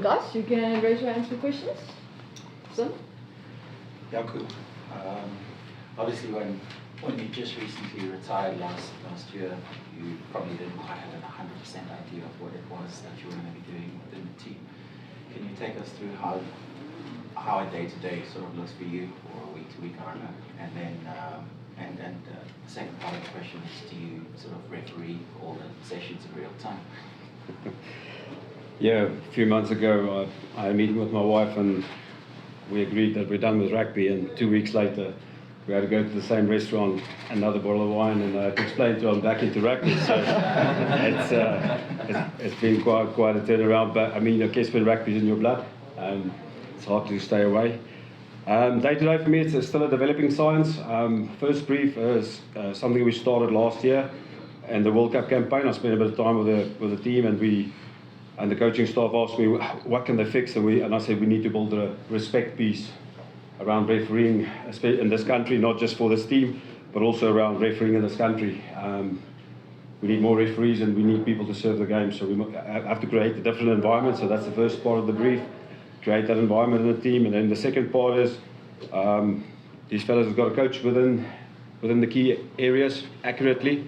Guys, you can raise your hands for questions. Son? Jaco, obviously when you just recently retired last year, you probably didn't quite have a 100% idea of what it was that you were going to be doing within the team. Can you take us through how a day-to-day sort of looks for you, or a week-to-week, I don't know, and then the second part of the question is, do you sort of referee all the sessions in real time? Yeah, a few months ago I had a meeting with my wife and we agreed that we're done with rugby, and 2 weeks later we had to go to the same restaurant, another bottle of wine, and I explained to her I'm back into rugby. So it's been quite a turnaround, but I mean, I guess when rugby's in your blood, it's hard to stay away. Day to day for me, it's still a developing science. First brief is something we started last year, and the World Cup campaign. I spent a bit of time with the team, and the coaching staff asked me what can they fix, and I said we need to build a respect piece around refereeing in this country, not just for this team, but also around refereeing in this country. We need more referees and we need people to serve the game, so we have to create a different environment. So that's the first part of the brief, create that environment in the team. And then the second part is these fellas have got to coach within the key areas accurately.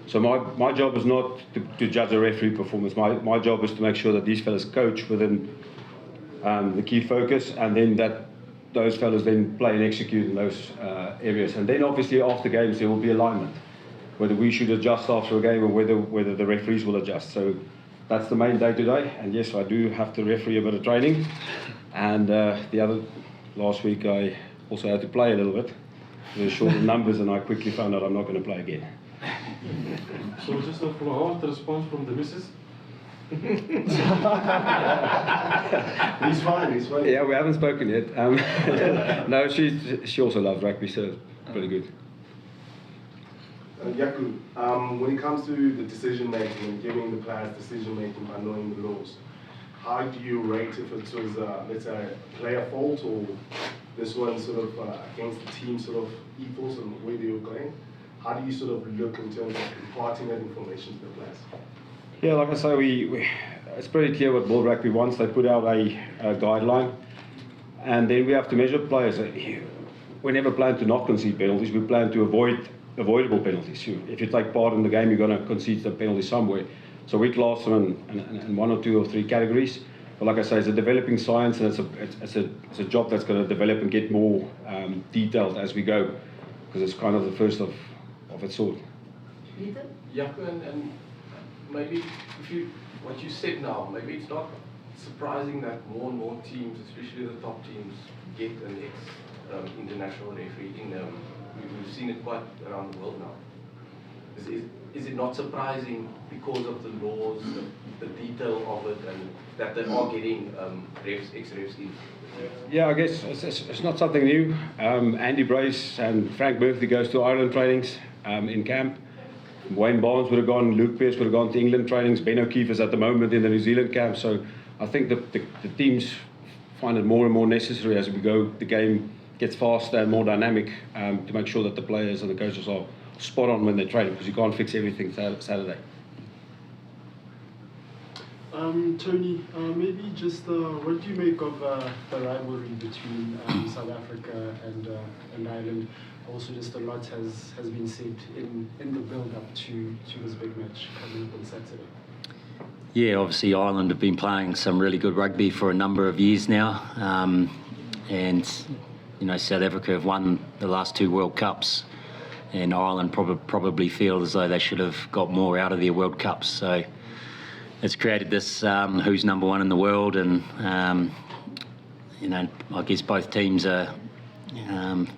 So my job is not to judge a referee performance. My job is to make sure that these fellas coach within the key focus, and then that those fellas then play and execute in those areas. And then obviously after games there will be alignment, whether we should adjust after a game or whether the referees will adjust. So that's the main day to day. And yes, I do have to referee a bit of training. And last week I also had to play a little bit. There were short numbers, and I quickly found out I'm not going to play again. So just a follow-up response from the missus. He's fine. Yeah, we haven't spoken yet. No, she also loves rugby, so it's pretty good. Jaco, when it comes to the decision making and giving the players decision making by knowing the laws, how do you rate if it was, let's say, a player fault, or this one sort of against the team sort of ethos and where they were going? How do you sort of look in terms of imparting that information to the players? Yeah, like I say, it's pretty clear what World Rugby wants. They put out a guideline, and then we have to measure players. We never plan to not concede penalties. We plan to avoid avoidable penalties. If you take part in the game, you're going to concede the penalty somewhere. So we class them in one or two or three categories. But like I say, it's a developing science, and it's a job that's going to develop and get more detailed as we go, because it's kind of the first of its sort. Jaco, and maybe what you said now, maybe it's not surprising that more and more teams, especially the top teams, get an ex-international referee in them. We've seen it quite around the world now. Is it not surprising because of the laws, the detail of it, and that they are getting ex-refs in? Yeah, I guess it's not something new. Andy Brace and Frank Murphy goes to Ireland trainings in camp. Wayne Barnes would have gone, Luke Pearce would have gone to England trainings, Ben O'Keefe is at the moment in the New Zealand camp. So I think the teams find it more and more necessary as we go. The game gets faster and more dynamic to make sure that the players and the coaches are spot on when they're training, because you can't fix everything Saturday. Tony, maybe just what do you make of the rivalry between South Africa and Ireland? Also, just a lot has been said in the build-up to this big match coming up on Saturday. Yeah, obviously Ireland have been playing some really good rugby for a number of years now, and South Africa have won the last 2 World Cups, and Ireland probably feel as though they should have got more out of their World Cups. So it's created this who's number one in the world, and I guess both teams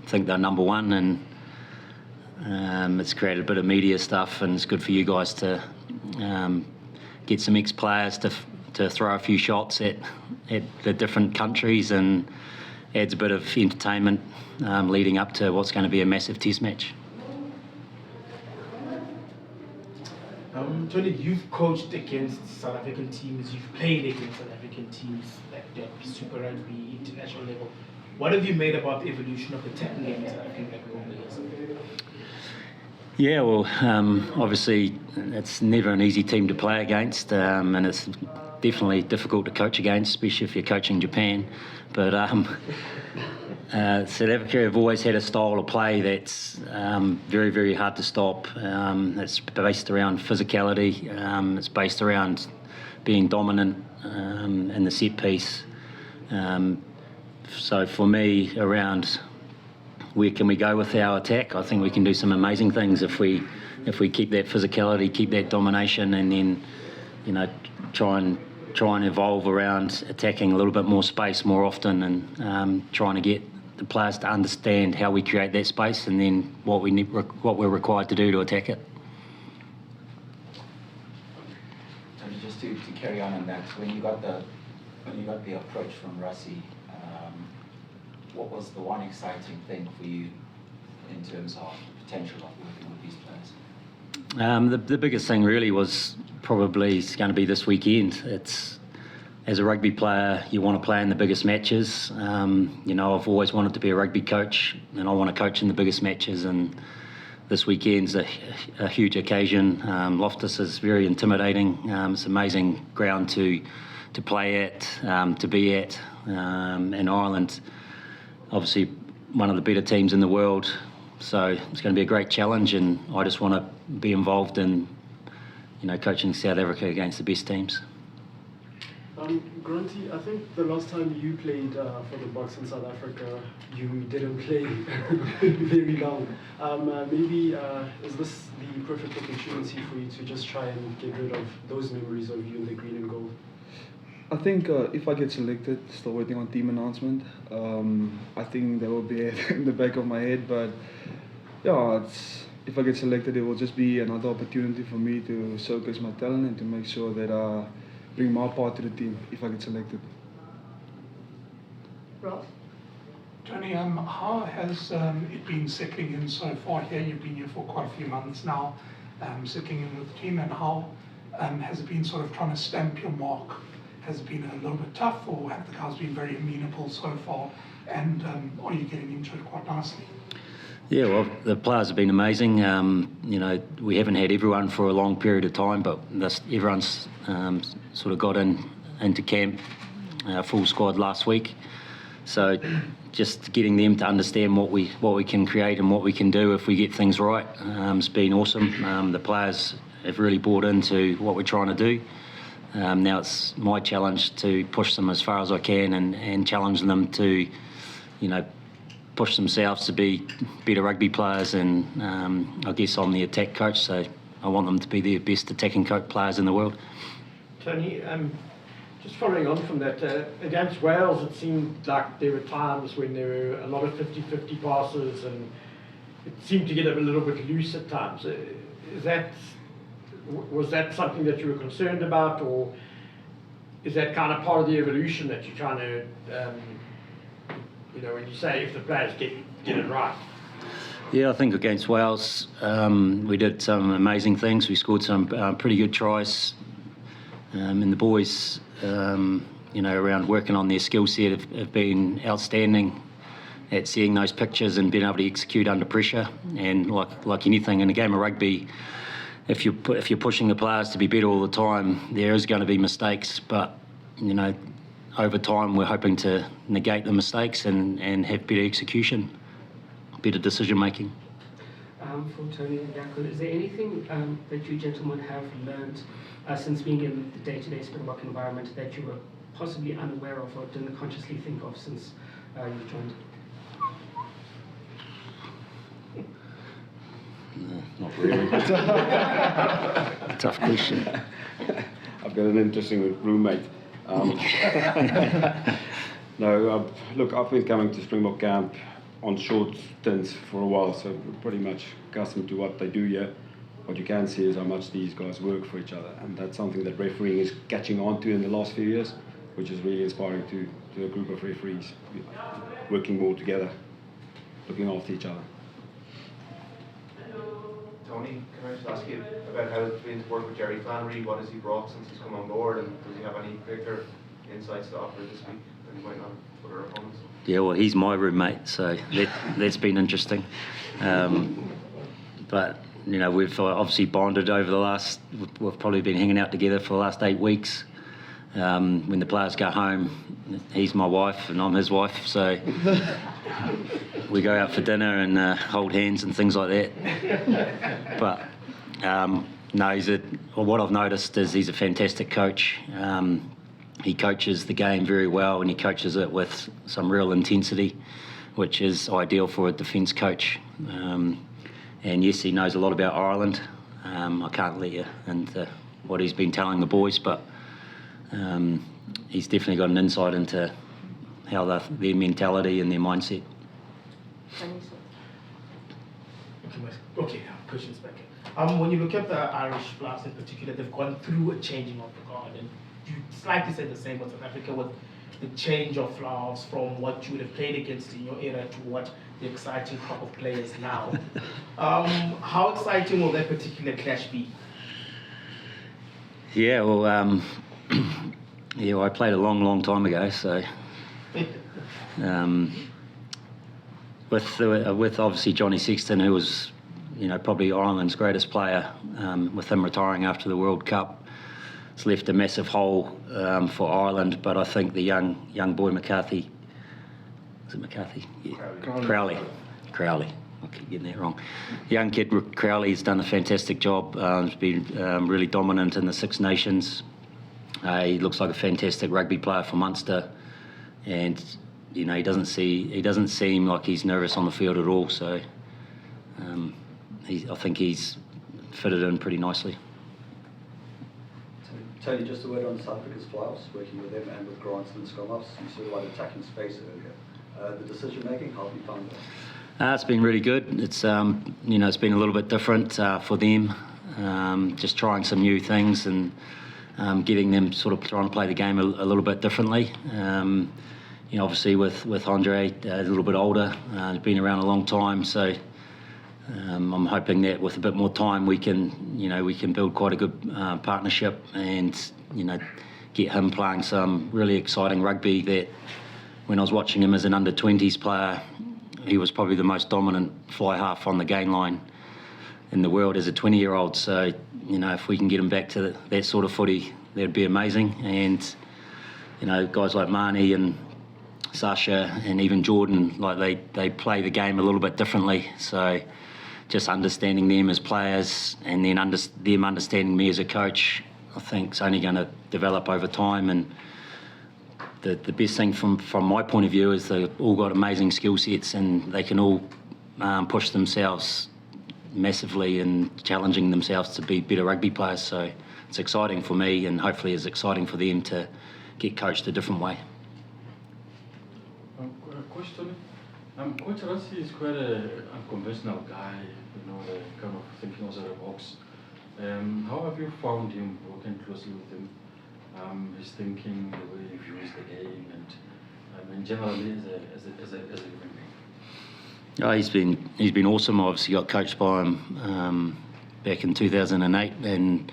think they're number one, and it's created a bit of media stuff, and it's good for you guys to get some ex-players to throw a few shots at the different countries, and adds a bit of entertainment leading up to what's going to be a massive test match. Tony, you've coached against South African teams, you've played against South African teams like the Super Rugby, international level. What have you made about the evolution of the tackling game in South African rugby over the years? Yeah, well, obviously it's never an easy team to play against, and it's definitely difficult to coach against, especially if you're coaching Japan. But South Africa have always had a style of play that's very, very hard to stop. It's based around physicality. It's based around being dominant in the set piece. So for me, around where can we go with our attack, I think we can do some amazing things if we keep that physicality, keep that domination, and then, you know, try and evolve around attacking a little bit more space more often, and trying to get the players to understand how we create that space, and then what we're required to do to attack it. Tony, just to carry on that, when you got the approach from Rassie, what was the one exciting thing for you in terms of the potential of working with these players? The biggest thing really was probably going to be this weekend. It's, as a rugby player, you want to play in the biggest matches. You know, I've always wanted to be a rugby coach, and I want to coach in the biggest matches, and this weekend's a huge occasion. Loftus is very intimidating. It's an amazing ground to play at, to be at, in Ireland. Obviously, one of the better teams in the world, so it's going to be a great challenge, and I just want to be involved in, you know, coaching South Africa against the best teams. Grunty, I think the last time you played for the Boks in South Africa, you didn't play very long. Maybe is this the perfect opportunity for you to just try and get rid of those memories of you in the green and gold? I think if I get selected, still waiting on team announcement. I think that will be it in the back of my head, but yeah, if I get selected, it will just be another opportunity for me to showcase my talent and to make sure that I bring my part to the team if I get selected. Ross? Tony, how has it been settling in so far here? You've been here for quite a few months now, settling in with the team, and how has it been sort of trying to stamp your mark? Has it been a little bit tough, or have the guys been very amenable so far, and are you getting into it quite nicely? Yeah, well, the players have been amazing. You know, we haven't had everyone for a long period of time, but everyone's sort of got into camp, full squad last week. So just getting them to understand what we can create and what we can do if we get things right, it's been awesome. The players have really bought into what we're trying to do. Now it's my challenge to push them as far as I can and challenge them to, you know, push themselves to be better rugby players, and I guess I'm the attack coach, so I want them to be the best attacking players in the world. Tony, just following on from that, against Wales it seemed like there were times when there were a lot of 50-50 passes and it seemed to get a little bit loose at times. Was that something that you were concerned about, or is that kind of part of the evolution that you're trying to, you know, when you say if the players get it right? Yeah, I think against Wales we did some amazing things. We scored some pretty good tries, and the boys, you know, around working on their skill set have been outstanding at seeing those pictures and being able to execute under pressure. And like anything in a game of rugby, if you're pushing the players to be better all the time, there is going to be mistakes. But, you know, over time we're hoping to negate the mistakes and have better execution, better decision making. For Tony and Jaco, is there anything that you gentlemen have learned since being in the day-to-day Springbok environment that you were possibly unaware of or didn't consciously think of since you joined? No, not really. Tough question. I've got an interesting roommate. No, look, I've been coming to Springbok camp on short stints for a while, so we're pretty much accustomed to what they do here. What you can see is how much these guys work for each other, and that's something that refereeing is catching on to in the last few years, which is really inspiring to a group of referees working more together, looking after each other. Tony, can I just ask you about how it's been to work with Rivalry? What has he brought since he's come on board, and does he have any particular insights to offer this week that he might not put our opponents? Yeah, well, he's my roommate, so that's been interesting. But we've obviously bonded over the last. We've probably been hanging out together for the last 8 weeks. When the players go home, he's my wife and I'm his wife, so we go out for dinner and hold hands and things like that. But no, what I've noticed is he's a fantastic coach. He coaches the game very well, and he coaches it with some real intensity, which is ideal for a defence coach. And yes, he knows a lot about Ireland. I can't let you into what he's been telling the boys, but he's definitely got an insight into how their mentality and their mindset. Okay, questions back. When you look at the Irish players in particular, they've gone through a changing of the guard, and you slightly said the same with South Africa, with the change of players from what you would have played against in your era to what the exciting crop of players now. How exciting will that particular clash be? Yeah, well, I played a long time ago, so with obviously Johnny Sexton, who was probably Ireland's greatest player, with him retiring after the World Cup, it's left a massive hole for Ireland. But I think the young boy McCarthy, is it McCarthy? Yeah. Crowley. I keep getting that wrong. Young kid Crowley's done a fantastic job. He's been really dominant in the Six Nations. He looks like a fantastic rugby player for Munster, and he doesn't seem like he's nervous on the field at all. So I think he's fitted in pretty nicely. Tony, just a word on South Africa's fly-offs, working with them and with Grant and scrum-offs. You said about attacking space earlier. The decision-making, how have you found that? It's been really good. It's it's been a little bit different for them. Just trying some new things and getting them sort of trying to play the game a little bit differently. Obviously with Andre, a little bit older, he's been around a long time, so I'm hoping that with a bit more time we can build quite a good partnership and get him playing some really exciting rugby. That when I was watching him as an under-20s player, he was probably the most dominant fly half on the gain line in the world as a 20-year-old. So if we can get him back to that sort of footy, that'd be amazing. And guys like Marnie and Sasha and even Jordan, like they play the game a little bit differently. So just understanding them as players and then them understanding me as a coach, I think is only going to develop over time. And the best thing from my point of view is they've all got amazing skill sets and they can all push themselves massively and challenging themselves to be better rugby players. So it's exciting for me, and hopefully it's exciting for them to get coached a different way. Question. Coach Rassi is quite an unconventional guy, the kind of thinking outside the box. How have you found him working closely with him? His thinking, the way he views the game, and generally as a human being. Oh, he's been awesome. I obviously got coached by him back in 2008, and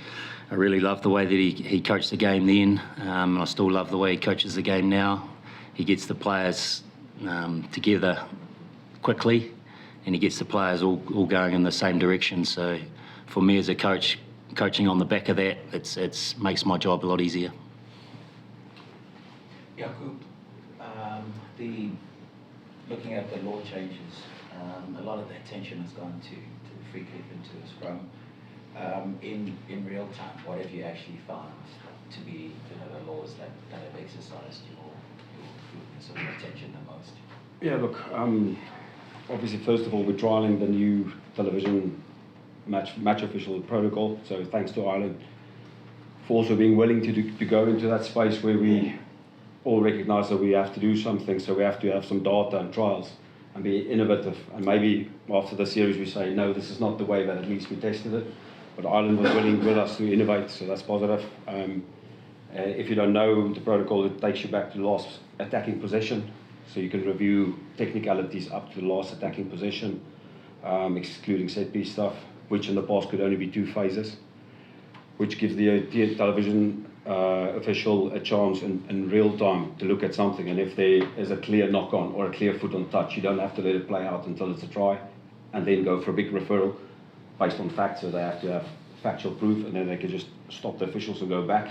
I really loved the way that he coached the game then. I still love the way he coaches the game now. He gets the players together quickly, and he gets the players all going in the same direction. So for me as a coach, coaching on the back of that, it makes my job a lot easier. Jaco, looking at the law changes, a lot of the attention has gone to the free kick and to the scrum. In real time, what have you actually found to be the laws that have exercised your sort of attention the most? Yeah, look, obviously first of all we're trialling the new television match official protocol, so thanks to Ireland for also being willing to go into that space where we all recognise that we have to do something, so we have to have some data and trials and be innovative, and maybe after the series we say no, this is not the way, but at least we tested it. But Ireland was willing with us to innovate, so that's positive. If you don't know the protocol, it takes you back to the last attacking possession, so you can review technicalities up to the last attacking possession, excluding set piece stuff, which in the past could only be 2 phases, which gives the television official a chance in real time to look at something, and if there is a clear knock-on or a clear foot on touch, you don't have to let it play out until it's a try and then go for a big referral. based on facts, so they have to have factual proof, and then they can just stop the officials and go back.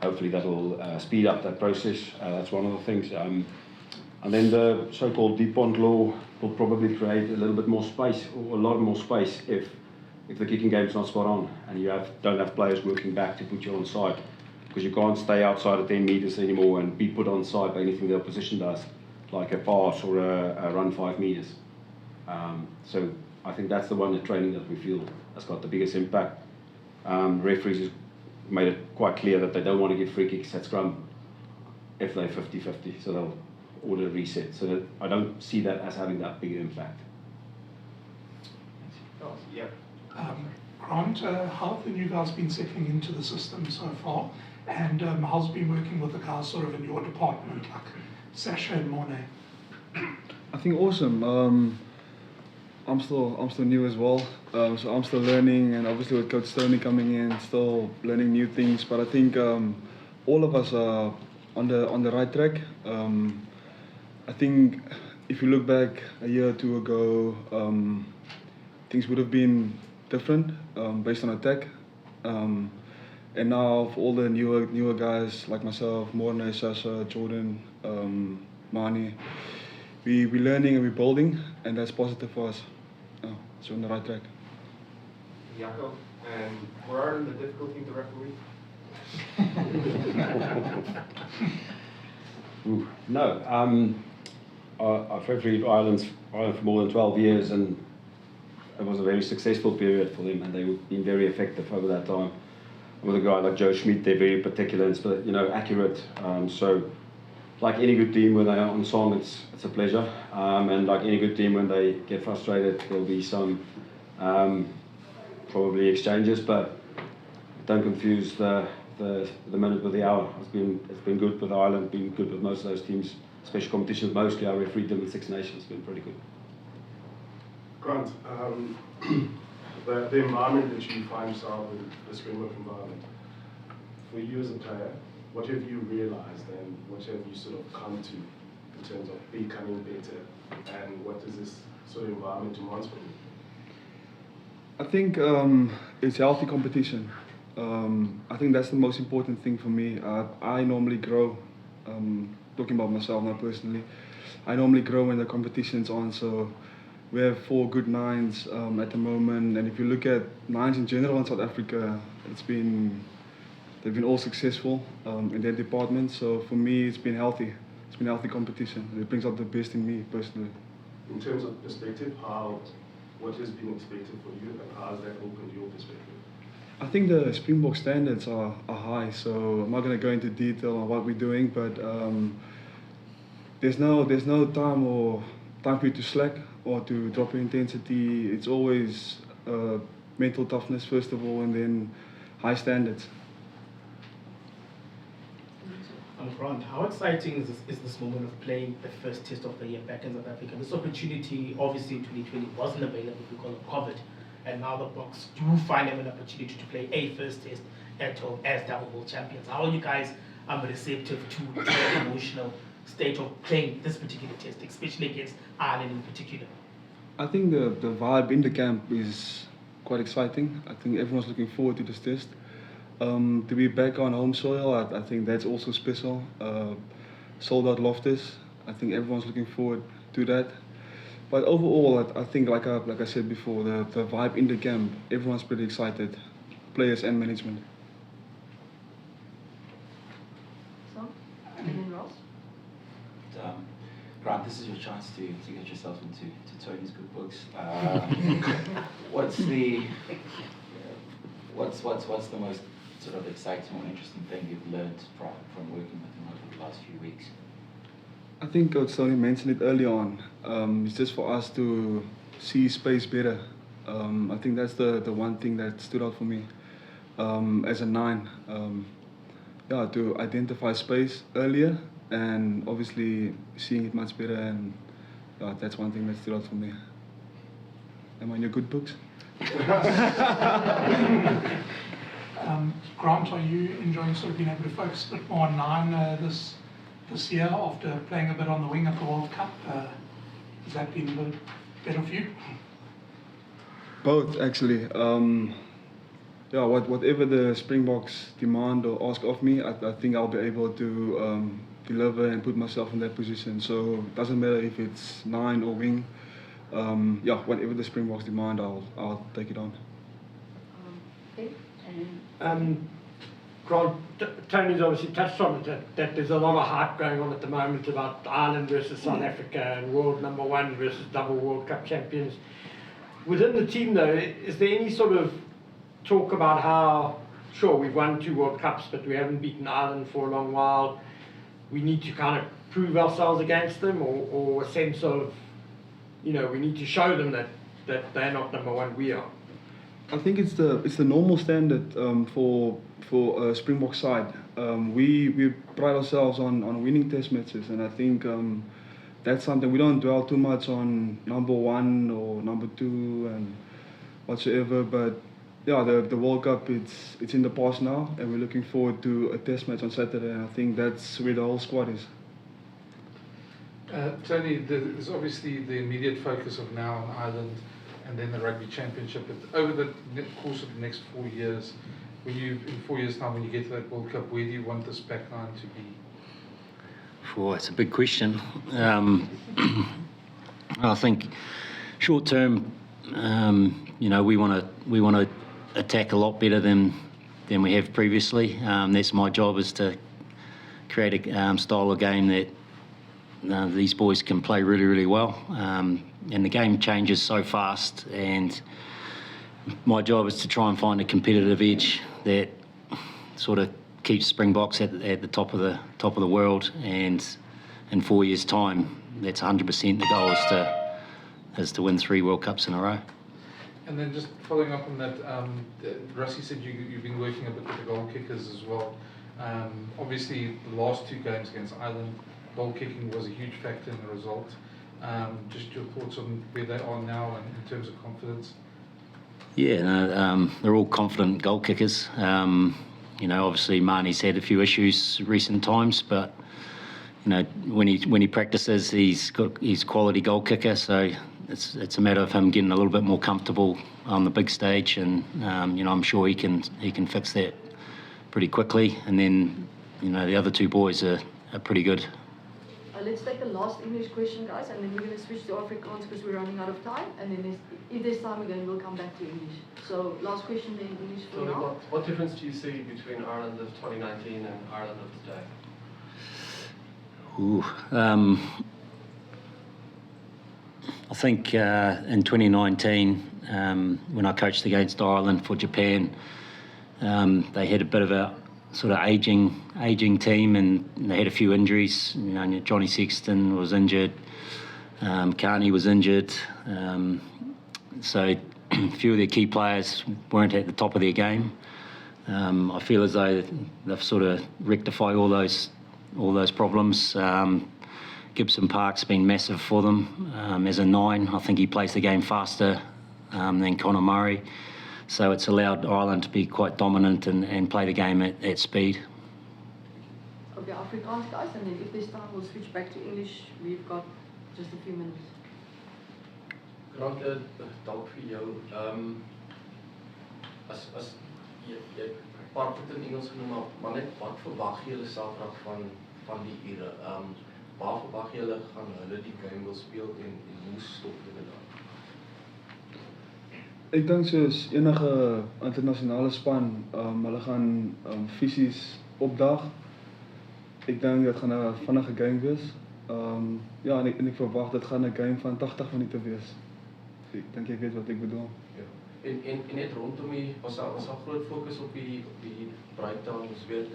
Hopefully that will speed up that process. That's one of the things. And then the so-called deep pond law will probably create a little bit more space, or a lot more space, if the kicking game's not spot on, and you don't have players working back to put you on side, because you can't stay outside of 10 meters anymore and be put on side by anything the opposition does, like a pass or a run 5 meters. So I think that's the one, the training that we feel has got the biggest impact. Referees have made it quite clear that they don't want to give free kicks at scrum if they're 50-50, so they'll order a reset. So that I don't see that as having that big impact. Yeah. Grant, how have the new guys been settling into the system so far? And how's it been working with the guys sort of in your department, like Sasha and Mornay? I think awesome. I'm still new as well, so I'm still learning, and obviously with Coach Stoney coming in, still learning new things. But I think all of us are on the right track. I think if you look back a year or two ago, things would have been different based on attack. And now for all the newer guys like myself, Mornay, Sasha, Jordan, Mani, we're learning and we're building, and that's positive for us. So on the right track. Jaco, were Ireland a difficult team to referee? No. I've refereed Ireland for more than 12 years, and it was a very successful period for them, and they've been very effective over that time. And with a guy like Joe Schmidt, they're very particular and accurate. So, like any good team, when they are on song, it's a pleasure. And like any good team, when they get frustrated, there'll be some probably exchanges, but don't confuse the minute with the hour. It's been good with Ireland, been good with most of those teams. Special competitions, mostly I refereed them in Six Nations. It's been pretty good. Grant, the environment that you find yourself in, the Springbok environment, for you as a player, what have you realized and what have you sort of come to in terms of becoming better, and what does this sort of environment demand from you? I think it's healthy competition. I think that's the most important thing for me. I normally grow, talking about myself now personally, I normally grow when the competition's on, so we have 4 good nines at the moment, and if you look at nines in general in South Africa, they've been all successful in their department, so for me it's been healthy. It's been healthy competition. It brings out the best in me personally. In terms of perspective, what has been expected for you, and how has that opened your perspective? I think the Springbok standards are high, so I'm not going to go into detail on what we're doing, but there's no time for you to slack or to drop your intensity. It's always mental toughness first of all, and then high standards. Grant, how exciting is this moment of playing the first test of the year back in South Africa? This opportunity, obviously in 2020, wasn't available because of COVID, and now the Boks do find them an opportunity to play a first test at home as double world champions. How are you guys receptive to the emotional state of playing this particular test, especially against Ireland in particular? I think the vibe in the camp is quite exciting. I think everyone's looking forward to this test. To be back on home soil, I think that's also special. Sold out Loftus, I think everyone's looking forward to that. But overall, I think, like I said before, the vibe in the camp, everyone's pretty excited, players and management. So, and then Ross? Grant, this is your chance to get yourself into Tony's good books. What's the most sort of exciting or interesting thing you've learned from working with him over the last few weeks? I think Coach Stoney mentioned it early on. It's just for us to see space better. I think that's the one thing that stood out for me as a 9. To identify space earlier, and obviously seeing it much better, and that's one thing that stood out for me. Am I in your good books? Grant, are you enjoying sort of being able to focus a bit more on 9 this year after playing a bit on the wing at the World Cup? Has that been a bit better for you? Both actually. Yeah, whatever the Springboks demand or ask of me, I think I'll be able to deliver and put myself in that position. So it doesn't matter if it's 9 or wing. Yeah, whatever the Springboks demand, I'll take it on. Grant, Tony's obviously touched on it, that there's a lot of hype going on at the moment about Ireland versus South Africa and world #1 versus double World Cup champions. Within the team though, is there any sort of talk about how, sure, we've won 2 World Cups, but we haven't beaten Ireland for a long while, we need to kind of prove ourselves against them, or a sense of, you know, we need to show them that they're not #1, we are? I think it's the normal standard for a Springbok side. We pride ourselves on winning test matches, and I think that's something we don't dwell too much on #1 or #2 and whatsoever. But yeah, the World Cup it's in the past now, and we're looking forward to a test match on Saturday. And I think that's where the whole squad is. Tony, there's obviously the immediate focus of now on Ireland and then the Rugby Championship. But over the course of the next 4 years, in 4 years' time, when you get to that World Cup, where do you want this back line to be? It's a big question. I think short term, you know, we want to attack a lot better than we have previously. That's my job, is to create a style of game that these boys can play really, really well. And the game changes so fast, and my job is to try and find a competitive edge that sort of keeps Springboks at the top of the world. And in 4 years' time, that's 100% the goal, is to win 3 World Cups in a row. And then just following up on that, Rusty said you've been working a bit with the goal kickers as well. Obviously, the last 2 games against Ireland, goal kicking was a huge factor in the result. Just your thoughts on where they are now and in terms of confidence? Yeah, no, they're all confident goal kickers. You know, obviously Marnie's had a few issues recent times, but you know, when he practices, he's quality goal kicker. So it's a matter of him getting a little bit more comfortable on the big stage, and you know, I'm sure he can fix that pretty quickly. And then you know, the other 2 boys are pretty good. Let's take the last English question, guys, and then we're going to switch to Afrikaans because we're running out of time. And then if there's time again, we'll come back to English. So last question in English for now. What difference do you see between Ireland of 2019 and Ireland of today? I think in 2019, when I coached against Ireland for Japan, they had a bit of a sort of aging team, and they had a few injuries. You know, Johnny Sexton was injured, Carney was injured, so a few of their key players weren't at the top of their game. I feel as though they've sort of rectified all those problems. Gibson Park's been massive for them as a 9. I think he plays the game faster than Conor Murray. So it's allowed Ireland to be quite dominant and play the game at speed. Okay, Afrikaans, guys, and then if there's time, we'll switch back to English. We've got just a few minutes. Grant, dank vir jou. As jy 'n paar goed in Engels genoem, maar net wat verwag julle Saterdag van die ure? Waar verwag julle gaan hulle die game wil speel en hoe stop julle dan? Ek dink soos enige internasionale span, hulle gaan fisies opdag. Ek dink dit gaan 'n vinnige game wees. Ja, en ek verwag dit gaan 'n game van 80 minute wees. Ek dink jy weet wat ek bedoel. Ja. En net rondom die was daar groot fokus op die breakdown, ons weet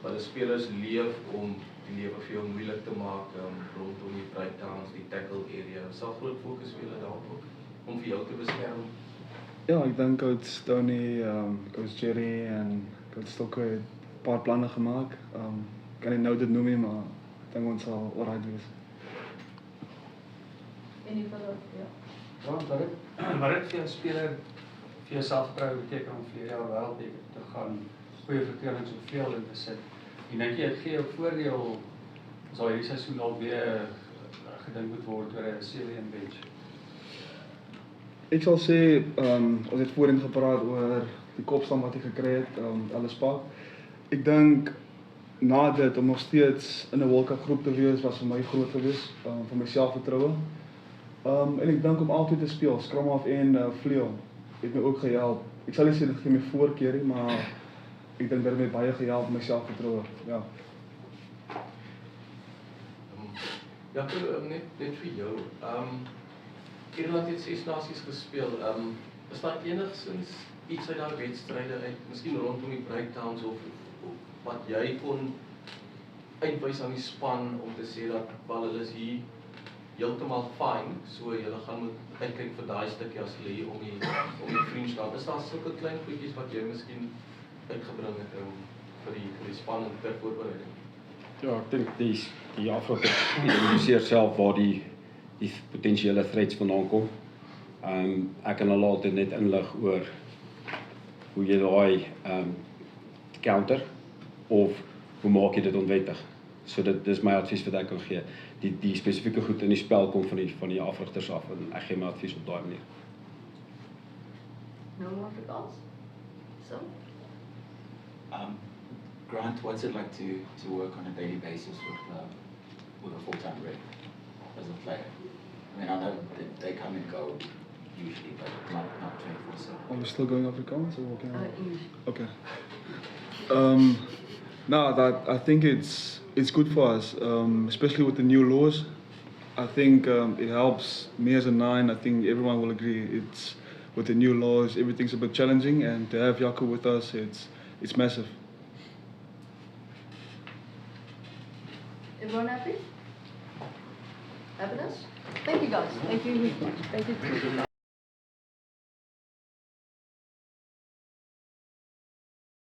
hulle spelers leef om die lewe vir jou moeilik te maak rondom die breakdowns, die tackle area. Was daar groot fokus vir julle daarop om vir jou te beskerm? Ja, ek dink coach Tony, coach Jerry en coach Stokke het 'n paar planne gemaak. Kan nie nou dit noem nie, maar ek dink ons sal alright wees. En die verder, ja. Maar dit vir 'n speler vir jou selfvertroue beteken om vir jou wêreldbeker te gaan, goeie vertonings op veld in te sit. En dink jy dit gee jou voordeel as al hierdie seisoen al weer gedink moet word oor 'n 7-1 bench? Ik zal sê, ons het voorheen gepraat oor die kopstam wat ek gekry het, alles pak. Ek dink na dit om nog steeds in 'n World Cup groep te wees was vir my groot gewees, vir my selfvertroue. En ek dink om altyd te speel, scrum half en vleuel, het my ook gehelp. Ek sal nie sê dit gee my voorkeur nie, maar ek dink dit het my baie gehelp met my selfvertroue. Ja. Jaco, net vir jou. Ierland het 6 nasies gespeel. Is daar enigstens iets uit daai wedstryde uit, miskien rondom die breakdowns of wat jy kon uitwys aan die span om te sê dat wel hulle is hier heeltemal fyn, so julle gaan moet uitkyk vir daai stukkie as hulle hier om die fringe staan. Is daar sulke klein goedjies wat jy miskien uitgebring het vir die span ter voorbereiding? Ja, ek dink die Afrika identifiseer self waar die potensiële threats vandaan kom. Ek kan hulle altyd net inlig oor hoe jy daai counter of hoe maak jy dit onwettig. So dit is my advies wat ek kan gee. Die spesifieke goed in die spel kom van die afrigters af en ek gee my advies op daai manier. No more Afrikaans? So? Grant, what's it like to work on a daily basis with a full-time rep as a player? I mean, I know that they come and go usually, but not 24/7. Are we still going Afrikaans or can English. Okay. No, that I think it's good for us, especially with the new laws. I think it helps me as a 9. I think everyone will agree. It's with the new laws, everything's a bit challenging, and to have Jaco with us, it's massive. Everyone happy? Happiness? Thank you guys. Thank you. Thank you.